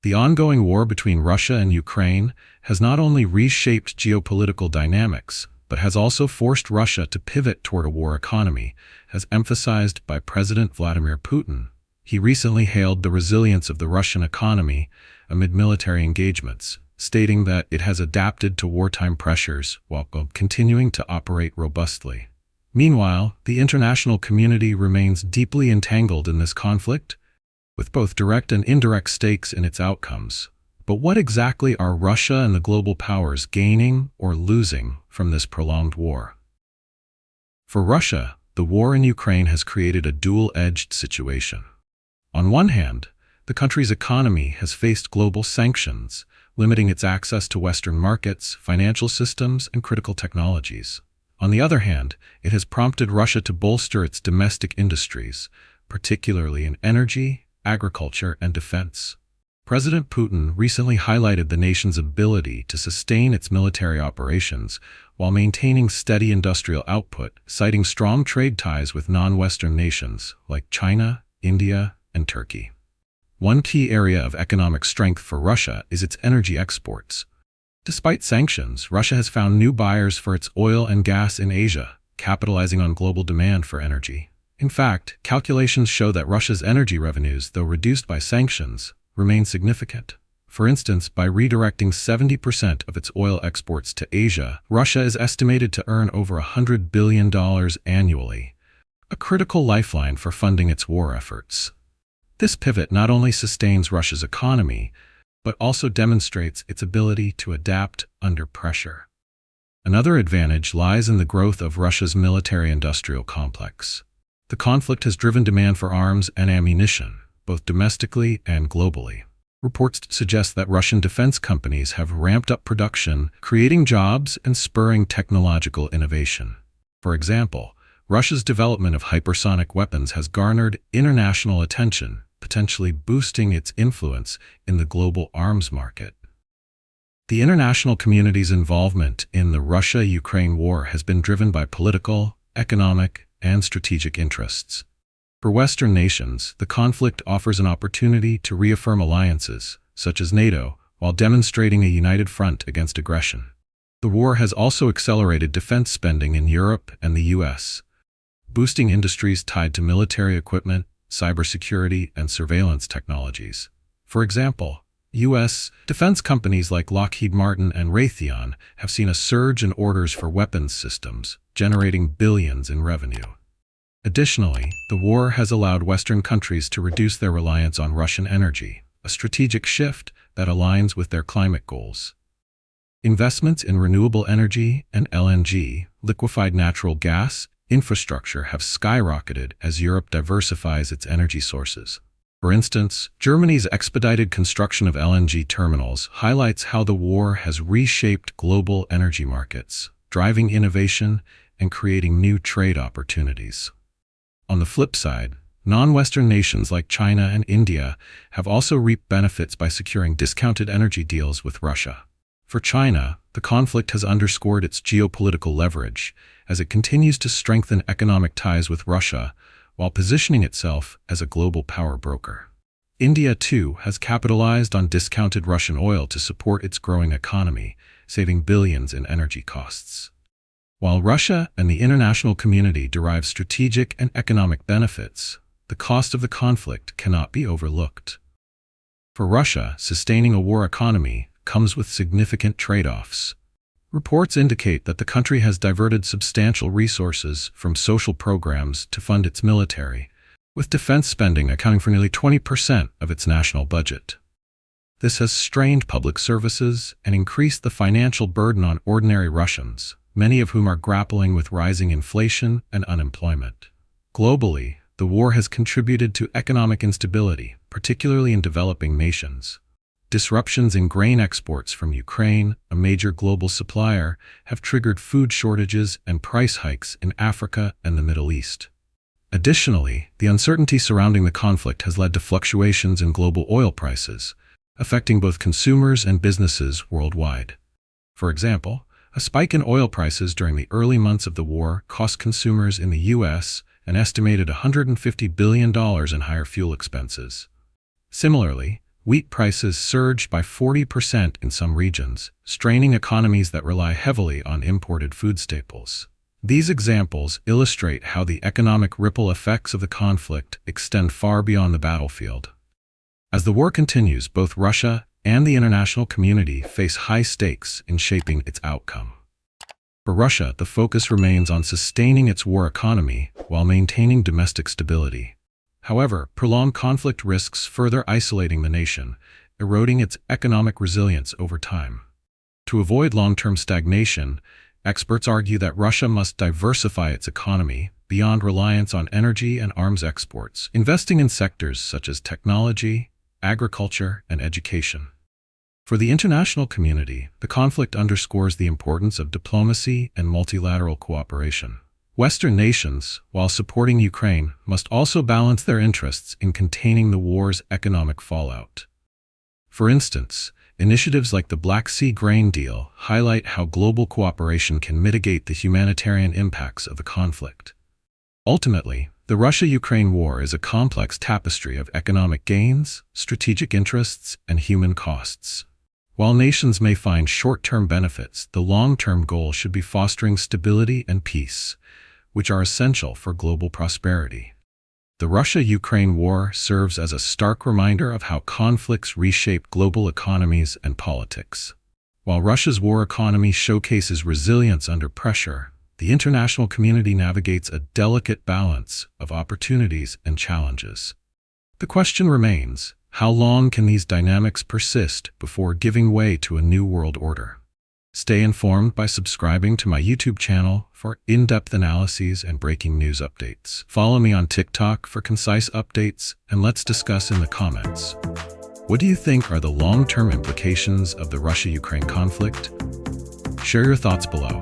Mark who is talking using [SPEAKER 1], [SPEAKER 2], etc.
[SPEAKER 1] The ongoing war between Russia and Ukraine has not only reshaped geopolitical dynamics, but has also forced Russia to pivot toward a war economy, as emphasized by President Vladimir Putin. He recently hailed the resilience of the Russian economy amid military engagements, stating that it has adapted to wartime pressures while continuing to operate robustly. Meanwhile, the international community remains deeply entangled in this conflict, with both direct and indirect stakes in its outcomes. But what exactly are Russia and the global powers gaining or losing from this prolonged war? For Russia, the war in Ukraine has created a dual-edged situation. On one hand, the country's economy has faced global sanctions, limiting its access to Western markets, financial systems, and critical technologies. On the other hand, it has prompted Russia to bolster its domestic industries, particularly in energy, agriculture, and defense. President Putin recently highlighted the nation's ability to sustain its military operations while maintaining steady industrial output, citing strong trade ties with non-Western nations like China, India, and Turkey. One key area of economic strength for Russia is its energy exports. Despite sanctions, Russia has found new buyers for its oil and gas in Asia, capitalizing on global demand for energy. In fact, calculations show that Russia's energy revenues, though reduced by sanctions, remain significant. For instance, by redirecting 70% of its oil exports to Asia, Russia is estimated to earn over $100 billion annually, a critical lifeline for funding its war efforts. This pivot not only sustains Russia's economy, but also demonstrates its ability to adapt under pressure. Another advantage lies in the growth of Russia's military-industrial complex. The conflict has driven demand for arms and ammunition, both domestically and globally. Reports suggest that Russian defense companies have ramped up production, creating jobs and spurring technological innovation. For example, Russia's development of hypersonic weapons has garnered international attention, potentially boosting its influence in the global arms market. The international community's involvement in the Russia-Ukraine war has been driven by political, economic, and strategic interests. For Western nations, the conflict offers an opportunity to reaffirm alliances, such as NATO, while demonstrating a united front against aggression. The war has also accelerated defense spending in Europe and the US, boosting industries tied to military equipment, cybersecurity, and surveillance technologies. For example, U.S. defense companies like Lockheed Martin and Raytheon have seen a surge in orders for weapons systems, generating billions in revenue. Additionally, the war has allowed Western countries to reduce their reliance on Russian energy, a strategic shift that aligns with their climate goals. Investments in renewable energy and LNG, liquefied natural gas, infrastructure have skyrocketed as Europe diversifies its energy sources. For instance, Germany's expedited construction of LNG terminals highlights how the war has reshaped global energy markets, driving innovation and creating new trade opportunities. On the flip side, non-Western nations like China and India have also reaped benefits by securing discounted energy deals with Russia. For China, the conflict has underscored its geopolitical leverage as it continues to strengthen economic ties with Russia while positioning itself as a global power broker. India, too, has capitalized on discounted Russian oil to support its growing economy, saving billions in energy costs. While Russia and the international community derive strategic and economic benefits, the cost of the conflict cannot be overlooked. For Russia, sustaining a war economy comes with significant trade-offs. Reports indicate that the country has diverted substantial resources from social programs to fund its military, with defense spending accounting for nearly 20% of its national budget. This has strained public services and increased the financial burden on ordinary Russians, many of whom are grappling with rising inflation and unemployment. Globally, the war has contributed to economic instability, particularly in developing nations. Disruptions in grain exports from Ukraine, a major global supplier, have triggered food shortages and price hikes in Africa and the Middle East. Additionally, the uncertainty surrounding the conflict has led to fluctuations in global oil prices, affecting both consumers and businesses worldwide. For example, a spike in oil prices during the early months of the war cost consumers in the U.S. an estimated $150 billion in higher fuel expenses. Similarly, Wheat prices surged by 40% in some regions, straining economies that rely heavily on imported food staples. These examples illustrate how the economic ripple effects of the conflict extend far beyond the battlefield. As the war continues, both Russia and the international community face high stakes in shaping its outcome. For Russia, the focus remains on sustaining its war economy while maintaining domestic stability. However, prolonged conflict risks further isolating the nation, eroding its economic resilience over time. To avoid long-term stagnation, experts argue that Russia must diversify its economy beyond reliance on energy and arms exports, investing in sectors such as technology, agriculture, and education. For the international community, the conflict underscores the importance of diplomacy and multilateral cooperation. Western nations, while supporting Ukraine, must also balance their interests in containing the war's economic fallout. For instance, initiatives like the Black Sea grain deal highlight how global cooperation can mitigate the humanitarian impacts of the conflict. Ultimately, the Russia-Ukraine war is a complex tapestry of economic gains, strategic interests, and human costs. While nations may find short-term benefits, the long-term goal should be fostering stability and peace, which are essential for global prosperity. The Russia-Ukraine war serves as a stark reminder of how conflicts reshape global economies and politics. While Russia's war economy showcases resilience under pressure, the international community navigates a delicate balance of opportunities and challenges. The question remains, how long can these dynamics persist before giving way to a new world order? Stay informed by subscribing to my YouTube channel for in-depth analyses and breaking news updates. Follow me on TikTok for concise updates, and let's discuss in the comments. What do you think are the long-term implications of the Russia-Ukraine conflict? Share your thoughts below.